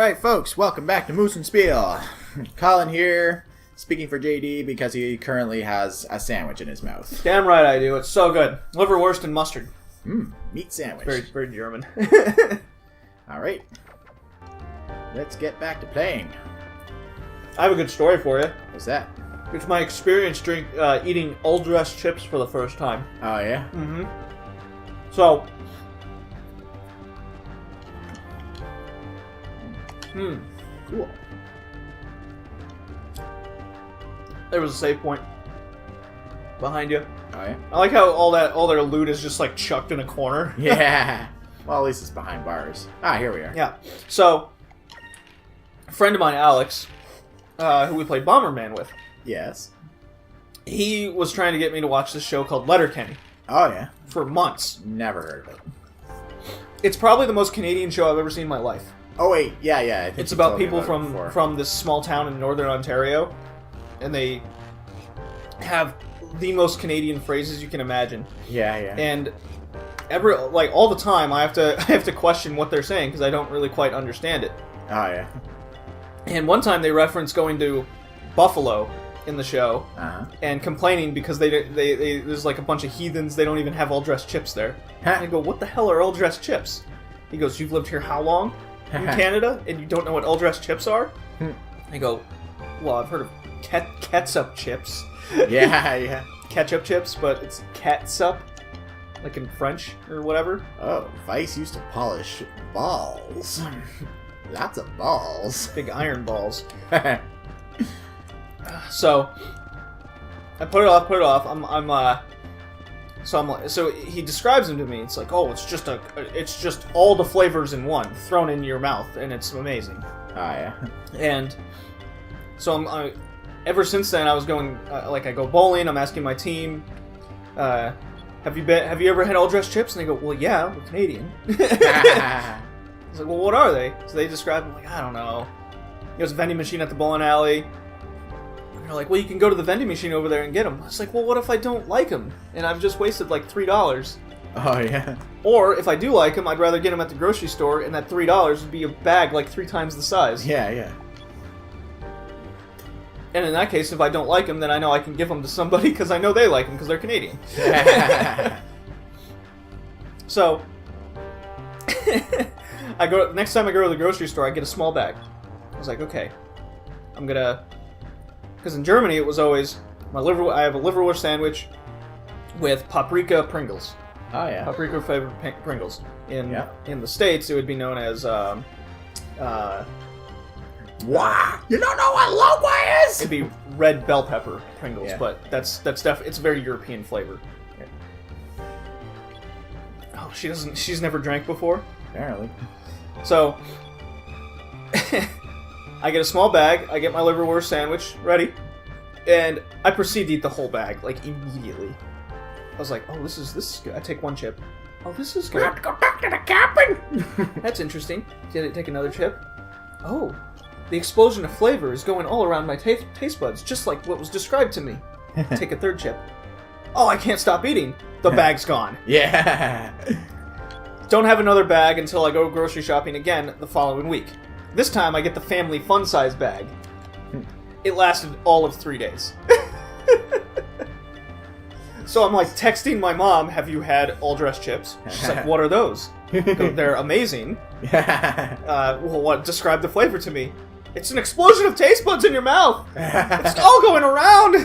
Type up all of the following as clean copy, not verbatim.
Alright folks, welcome back to Moosen Spiel. Colin here, speaking for JD because he currently has a sandwich in his mouth. Damn right I do, it's so good. Liverwurst and mustard. Meat sandwich. Very, very German. Alright, let's get back to playing. I have a good story for you. What's that? It's my experience eating all-dressed chips for the first time. Oh yeah? Mm-hmm. So... Cool. There was a save point behind you. Oh yeah? I like how all their loot is just like chucked in a corner. Yeah. Well, at least it's behind bars. Ah, here we are. Yeah. So, a friend of mine, Alex, who we played Bomberman with, Yes. he was trying to get me to watch this show called Letterkenny Oh yeah? for months. Never heard of it. It's probably the most Canadian show I've ever seen in my life. Oh wait, yeah. I think It's you about told me people it before. from this small town in northern Ontario, and they have the most Canadian phrases you can imagine. Yeah. And all the time, I have to question what they're saying because I don't really quite understand it. Oh yeah. And one time they reference going to Buffalo in the show and complaining because they there's like a bunch of heathens. They don't even have all dressed chips there. And I go, what the hell are all dressed chips? He goes, you've lived here how long? In Canada, and you don't know what all dressed chips are? I go, well, I've heard of ketchup chips. Yeah. Ketchup chips, but it's catsup, like in French or whatever. Oh, Vice used to polish balls. Lots of balls. Big iron balls. So I put it off. So he describes them to me. It's like, oh, it's just all the flavors in one thrown in your mouth, and it's amazing. Oh yeah. And so ever since then, I was going I go bowling. I'm asking my team, have you ever had all dressed chips? And they go, well, yeah, we're Canadian. I was like, well, what are they? So they describe them like, I don't know. There's a vending machine at the bowling alley. They're like, well, you can go to the vending machine over there and get them. I was like, well, what if I don't like them? And I've just wasted like $3. Oh, yeah. Or, if I do like them, I'd rather get them at the grocery store, and that $3 would be a bag like 3 times the size. Yeah. And in that case, if I don't like them, then I know I can give them to somebody because I know they like them because they're Canadian. So, next time I go to the grocery store, I get a small bag. I was like, okay, I'm gonna... Because in Germany, it was always I have a liverwurst sandwich with paprika Pringles. Oh yeah. Paprika flavored Pringles. In the States, it would be known as wow! You don't know what loqua is? It'd be red bell pepper Pringles, Yeah. but that's definitely it's a very European flavor. Yeah. Oh, she's never drank before. Apparently. So I get a small bag, I get my liverwurst sandwich ready, and I proceed to eat the whole bag, like, immediately. I was like, oh, this is good. I take one chip. Oh, this is good. We have to go back to the cabin! That's interesting. Take another chip. Oh, the explosion of flavor is going all around my taste buds, just like what was described to me. Take a third chip. Oh, I can't stop eating. The bag's gone. Yeah! Don't have another bag until I go grocery shopping again the following week. This time, I get the family fun-size bag. It lasted all of 3 days. So I'm like texting my mom, have you had all-dressed chips? She's like, what are those? I go, they're amazing. Well, what? Describe the flavor to me. It's an explosion of taste buds in your mouth. It's all going around.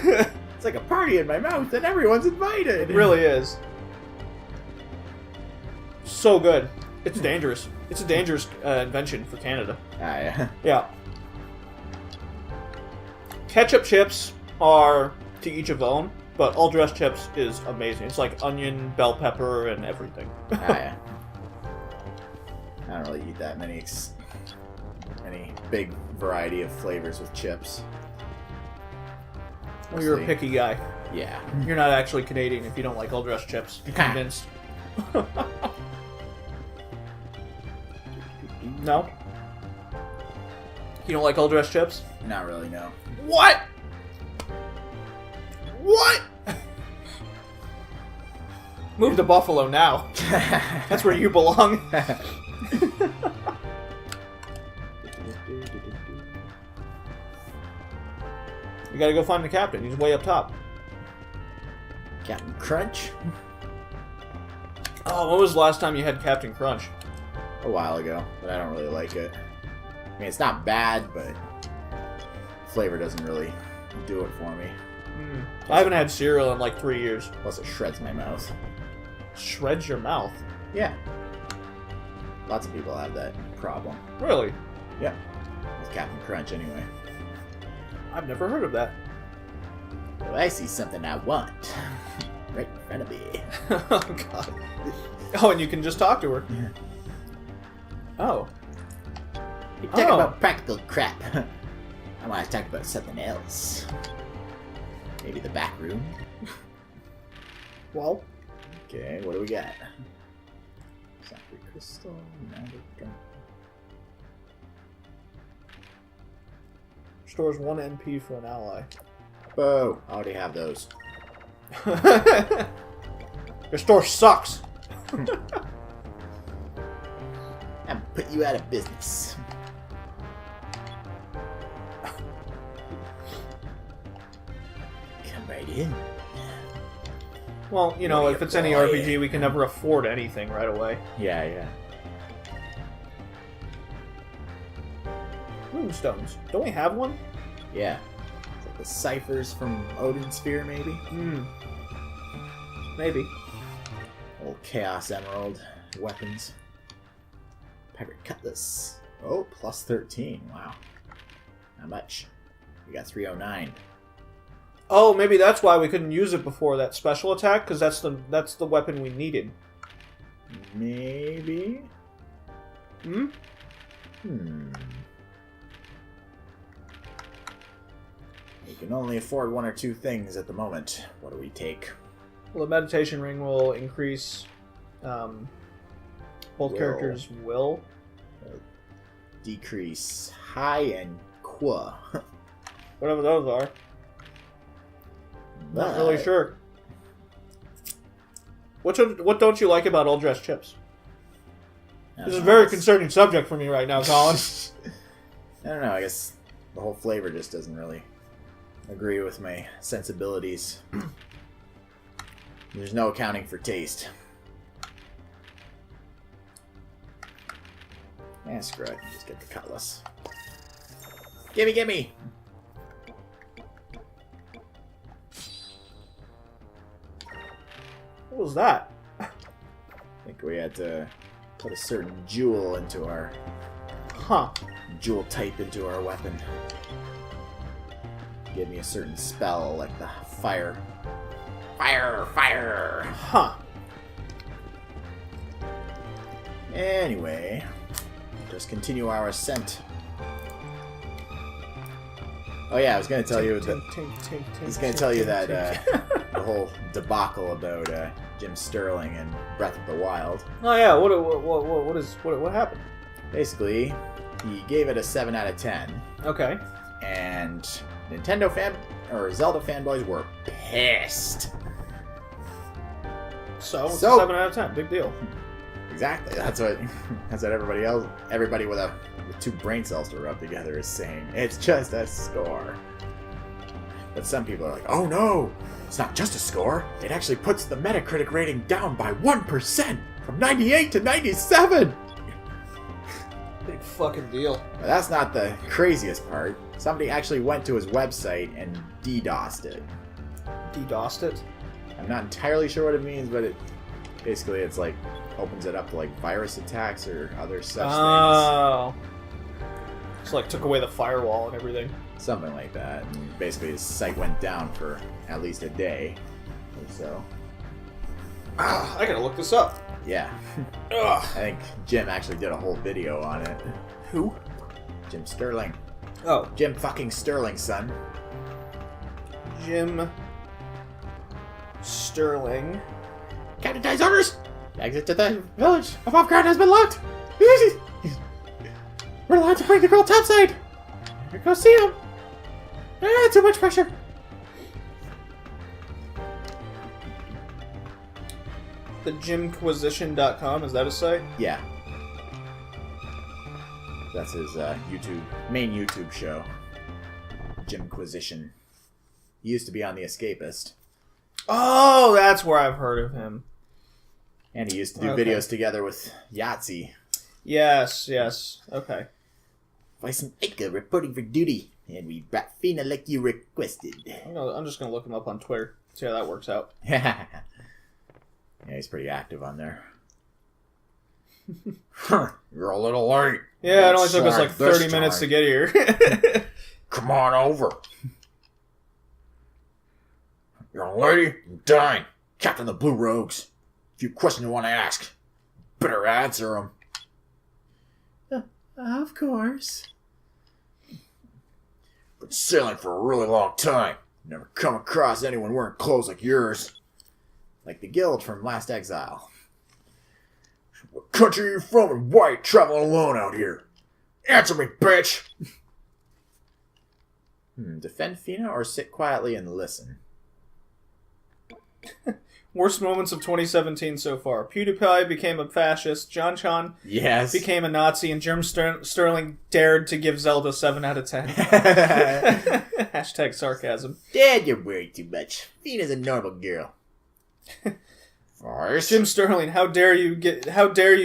It's like a party in my mouth and everyone's invited. It really is. So good. It's dangerous. It's a dangerous invention for Canada. Ah, yeah. Yeah. Ketchup chips are to each of their own, but all dressed chips is amazing. It's like onion, bell pepper, and everything. Ah, yeah. I don't really eat that many big variety of flavors with chips. Well, you're a picky guy. Yeah. You're not actually Canadian if you don't like all dressed chips. I'm convinced. No? You don't like all dressed chips? Not really, no. What? What? Move to Buffalo now. That's where you belong. You gotta go find the captain. He's way up top. Captain Crunch? Oh, when was the last time you had Captain Crunch? A while ago, but I don't really like it. I mean, it's not bad, but flavor doesn't really do it for me. I haven't had cereal in like 3 years. Plus, it shreds my mouth. Shreds your mouth? Yeah. Lots of people have that problem. Really? Yeah. With Captain Crunch, anyway. I've never heard of that. Well, I see something I want. Right in front of me. Oh, God. Oh, and you can just talk to her. Yeah. Oh. You're talking about practical crap. I want to talk about something else. Maybe the back room. Well. Okay, what do we got? Sacred crystal, magic gun. Stores 1 NP for an ally. Whoa, I already have those. Your store sucks. I'm put you out of business. Come right in. Well, you know, if it's any RPG, we can never afford anything right away. Yeah, yeah. Moonstones. Don't we have one? Yeah. It's like the ciphers from Odin Sphere, maybe? Maybe. Old Chaos Emerald weapons. Pirate Cutlass. Oh, plus 13. Wow. How much? We got 309. Oh, maybe that's why we couldn't use it before that special attack, because that's the weapon we needed. Maybe? Hmm? We can only afford one or two things at the moment. What do we take? Well, the meditation ring will increase both characters' will. Decrease high and qua. Whatever those are. Not really sure. What don't you like about all dressed chips? This is a very concerning subject for me right now, Colin. I don't know. I guess the whole flavor just doesn't really agree with my sensibilities. There's no accounting for taste. Yeah, screw it. Just get the cutlass. Gimme, gimme! What was that? I think we had to put a certain jewel into our... Jewel type into our weapon. Give me a certain spell, like the fire. Fire! Anyway, just continue our ascent. Oh yeah, I was gonna tell you that. I was gonna tell you that the whole debacle about Jim Sterling and Breath of the Wild. Oh yeah, what happened? Basically, he gave it a 7 out of 10. Okay. And Zelda fanboys were pissed. So 7 out of 10, big deal. Exactly. That's what everybody with two brain cells to rub together is saying. It's just a score. But some people are like, oh no, it's not just a score. It actually puts the Metacritic rating down by 1% from 98 to 97. Big fucking deal. But that's not the craziest part. Somebody actually went to his website and DDoSed it. DDoSed it? I'm not entirely sure what it means, but basically it's like opens it up to like virus attacks or other such things. It's like took away the firewall and everything. Something like that. And basically his site went down for at least a day or so. I gotta look this up. Yeah. I think Jim actually did a whole video on it. Who? Jim Sterling. Oh. Jim fucking Sterling, son. Jim Sterling. Captain Ty's orders! Exit to the village above ground has been locked! We're allowed to bring the girl topside! Go see him! Too much pressure! The Jimquisition.com, is that a site? Yeah. That's his main YouTube show. Jimquisition. He used to be on The Escapist. Oh, that's where I've heard of him. And he used to do videos together with Yahtzee. Yes. Okay. Vice and Ika reporting for duty. And we brought Fina like you requested. I'm just going to look him up on Twitter. See how that works out. Yeah, he's pretty active on there. You're a little late. Yeah, it only took us like 30 minutes to get here. Come on over. Young lady, you dine. Captain of the Blue Rogues. A few questions you want to ask. Better answer them. Of course. Been sailing for a really long time. Never come across anyone wearing clothes like yours. Like the guild from Last Exile. What country are you from and why are you traveling alone out here? Answer me, bitch! Defend Fina or sit quietly and listen? Worst moments of 2017 so far. PewDiePie became a fascist. John Chan became a Nazi. And Jim Sterling dared to give Zelda 7 out of 10. Hashtag sarcasm. Dad, you're worried too much. Fina's a normal girl. Jim Sterling, how dare you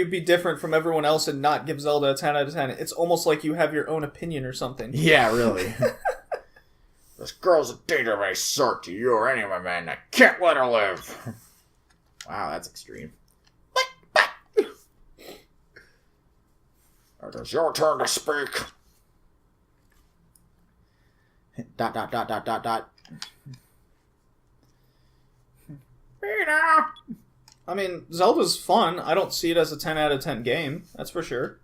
be different from everyone else and not give Zelda a 10 out of 10? It's almost like you have your own opinion or something. Yeah, really. This girl's a danger of any sort to you or any of my men. I can't let her live. Wow, that's extreme. It is your turn to speak. ... I mean, Zelda's fun. I don't see it as a 10 out of 10 game. That's for sure.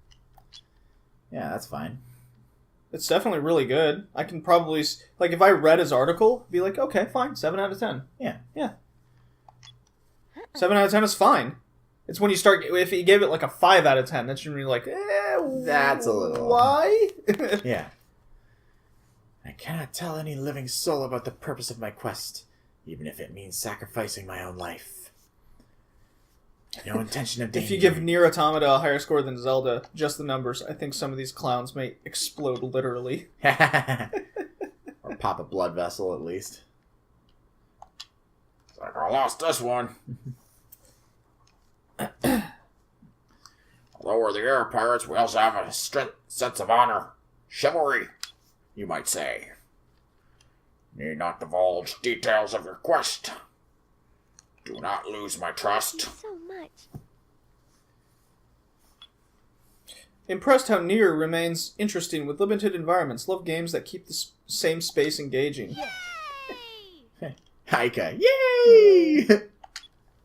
Yeah, that's fine. It's definitely really good. I can probably... Like, if I read his article, I'd be like, okay, fine, 7 out of 10. Yeah. 7 out of 10 is fine. It's when you start... If you gave it, like, a 5 out of 10, that's when you're like, that's a little... Why? Yeah. I cannot tell any living soul about the purpose of my quest, even if it means sacrificing my own life. No intention of danger. If you give Nier Automata a higher score than Zelda, just the numbers, I think some of these clowns may explode literally. Or pop a blood vessel, at least. It's like, I lost this one. Although we're the air pirates, we also have a sense of honor. Chivalry, you might say. Need not divulge details of your quest. Do not lose my trust. Thank you so much. Impressed how Nier remains interesting with limited environments. Love games that keep the same space engaging. Yay! Haika, yay!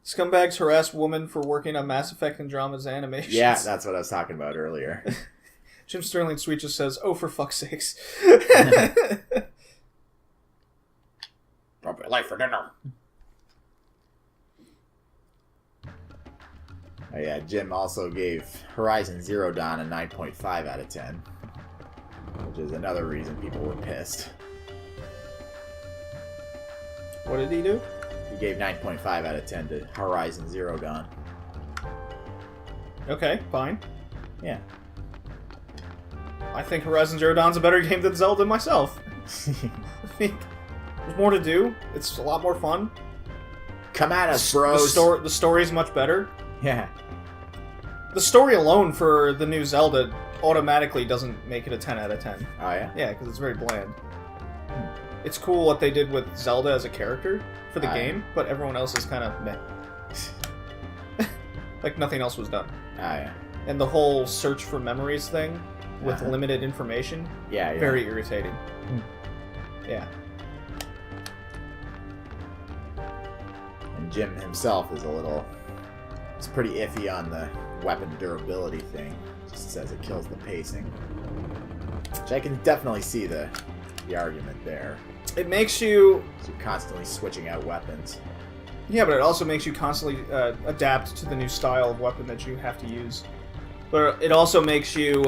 Scumbags harass woman for working on Mass Effect Andromeda's animations. Yeah, that's what I was talking about earlier. Jim Sterling Sweet just says, oh, for fuck's sakes. Don't be late for dinner. Oh yeah, Jim also gave Horizon Zero Dawn a 9.5 out of 10. Which is another reason people were pissed. What did he do? He gave 9.5 out of 10 to Horizon Zero Dawn. Okay, fine. Yeah. I think Horizon Zero Dawn's a better game than Zelda myself. I think there's more to do. It's a lot more fun. Come at us, bros. The story's much better. Yeah. The story alone for the new Zelda automatically doesn't make it a 10 out of 10. Oh, yeah? Yeah, because it's very bland. It's cool what they did with Zelda as a character for the game, but everyone else is kind of meh. Like nothing else was done. Oh, yeah. And the whole search for memories thing with limited information, yeah. Very irritating. Yeah. And Jim himself is a little... It's pretty iffy on the weapon durability thing. Just says it kills the pacing. Which I can definitely see the argument there. It makes you... So you're constantly switching out weapons. Yeah, but it also makes you constantly adapt to the new style of weapon that you have to use. But it also makes you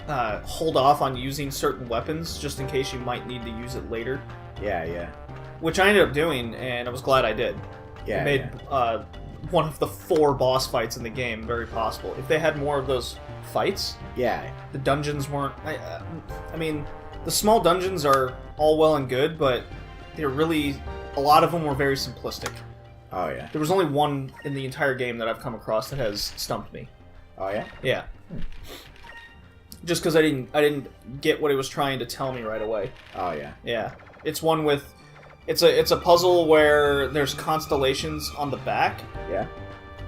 hold off on using certain weapons just in case you might need to use it later. Yeah. Which I ended up doing, and I was glad I did. Yeah, It made one of the 4 boss fights in the game, very possible. If they had more of those fights, Yeah. the dungeons weren't... I mean, the small dungeons are all well and good, but they're really... A lot of them were very simplistic. Oh, yeah. There was only one in the entire game that I've come across that has stumped me. Oh, yeah? Yeah. Just because I didn't get what it was trying to tell me right away. Oh, yeah. Yeah. It's one with... It's a puzzle where there's constellations on the back, Yeah?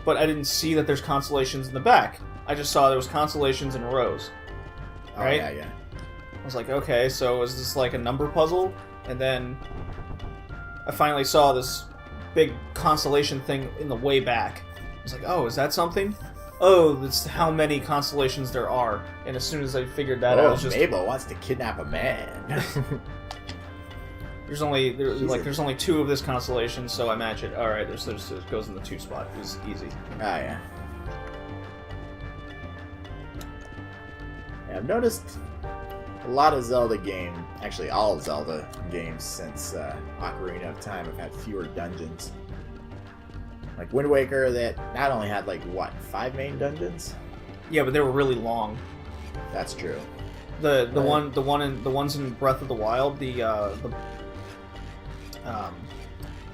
but I didn't see that there's constellations in the back. I just saw there was constellations in rows. Oh, Right? yeah, yeah. I was like, okay, so is this like a number puzzle? And then I finally saw this big constellation thing in the way back. I was like, oh, is that something? Oh, that's how many constellations there are. And as soon as I figured that out, I was just... Mabel wants to kidnap a man. There's only 2 of this constellation, so I match it. All right, it goes in the 2 spot. It was easy. Oh, yeah. Yeah, I've noticed a lot of Zelda games, actually all Zelda games since Ocarina of Time have had fewer dungeons. Like Wind Waker, that not only had 5 main dungeons. Yeah, but they were really long. That's true. The ones in Breath of the Wild, the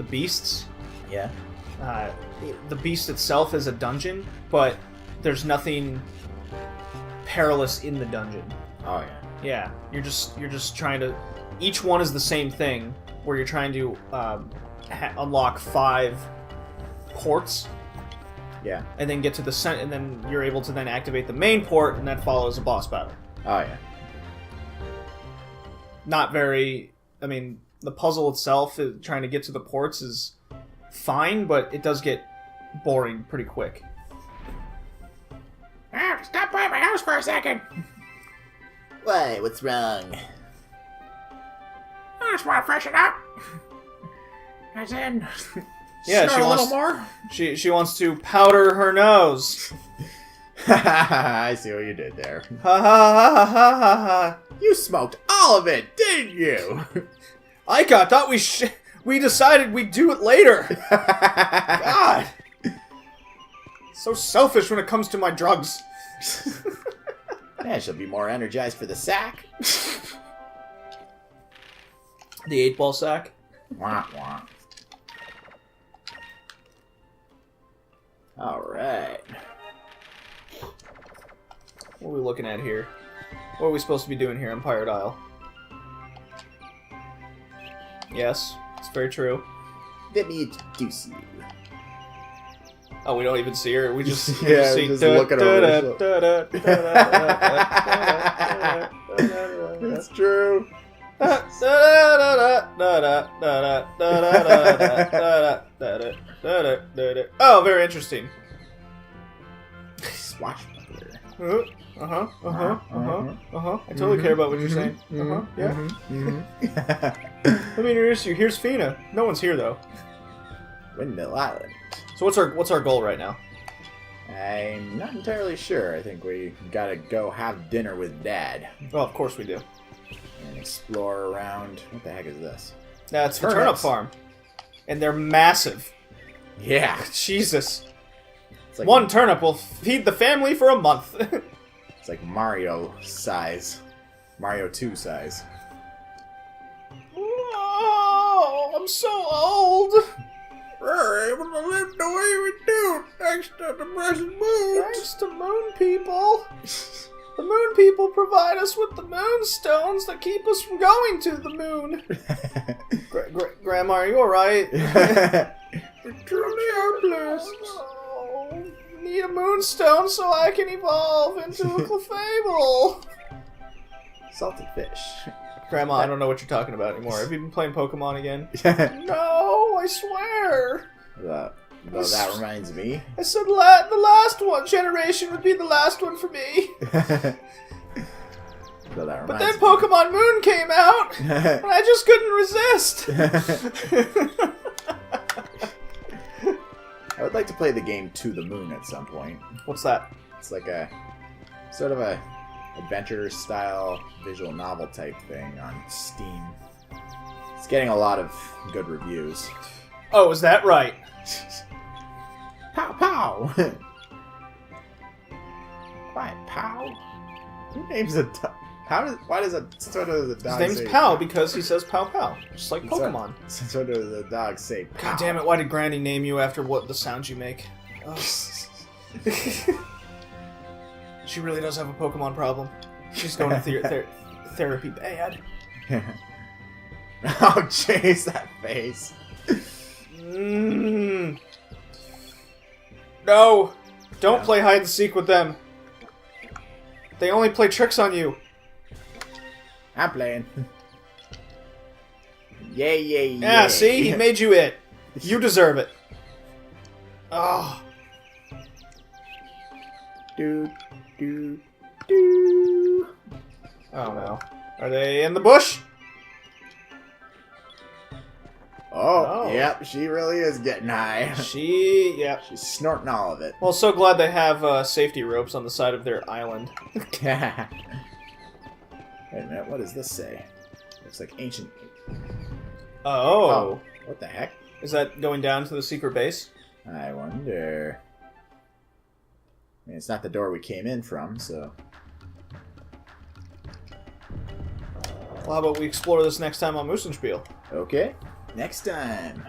beasts. Yeah. The beast itself is a dungeon, but there's nothing perilous in the dungeon. Oh yeah. Yeah, you're just trying to. Each one is the same thing, where you're trying to unlock 5 ports, Yeah. and then get to the and then you're able to then activate the main port, and that follows a boss battle. Oh yeah. Not very. I mean, the puzzle itself, trying to get to the ports, is fine, but it does get boring pretty quick. Stop by my house for a second. Why? What's wrong? I just want to freshen up. As in, Yeah, snort she a wants little more. She wants to powder her nose. I see what you did there. Ha ha ha ha ha ha. You smoked all of it, didn't you? Ika, thought we decided we'd do it later. God. So selfish when it comes to my drugs. Yeah, she'll be more energized for the sack. The 8-ball sack. Wah, wah. Alright. What are we looking at here? What are we supposed to be doing here on Pirate Isle? Yes, it's very true. Let me introduce you. Oh, we don't even see her. We just Yeah, see. just looking over It's true. Oh, very interesting. Swashbuckler. I totally care about what you're saying. Yeah. Let me introduce you. Here's Fina. No one's here though. Windmill Island. So what's our goal right now? I'm not entirely sure. I think we gotta go have dinner with Dad Oh, of course we do. and explore around. What the heck is this? That's the Turnips. turnip farm, and they're massive. Yeah. Jesus. It's like, One turnip will feed the family for a month. It's like Mario size. Mario 2 size. Oh, I'm so old. We're able to live the way we do, thanks to the present moon. Thanks to moon people. The moon people provide us with the moon stones that keep us from going to the moon. Grandma, are you alright? We truly are blessed. Oh, need a moonstone so I can evolve into a Clefable. Salted fish. Grandma, I don't know what you're talking about anymore. Have you been playing Pokemon again? No, I swear. Though that reminds me. I said the last one generation would be the last one for me. Though that But reminds then Pokemon Moon came out, and I just couldn't resist. I would like to play the game To the Moon at some point. What's that? It's like a sort of a adventure style visual novel type thing on Steam. It's getting a lot of good reviews. Oh, is that right? How pow. Quiet, pow. Who names a dog? Why does a sort of the dog His name's say Pow because he says Pow Pow, just like Pokemon. So does the dog say pow? God damn it! Why did Granny name you after what the sounds you make? Oh. She really does have a Pokemon problem. She's going to therapy bad. Oh, jeez, that face. No! Don't play hide and seek with them. They only play tricks on you. I'm playing. Yay, yay, yay. Yeah, see? He made you it. You deserve it. Oh. Do, do, do. Oh no. Are they in the bush? Oh, yep, she really is getting high. Yep. She's snorting all of it. Well, so glad they have safety ropes on the side of their island. Wait a minute, what does this say? Looks like ancient. Oh. What the heck? Is that going down to the secret base? I wonder. I mean, it's not the door we came in from, so. Well, how about we explore this next time on Moosen Spiel? Okay, next time.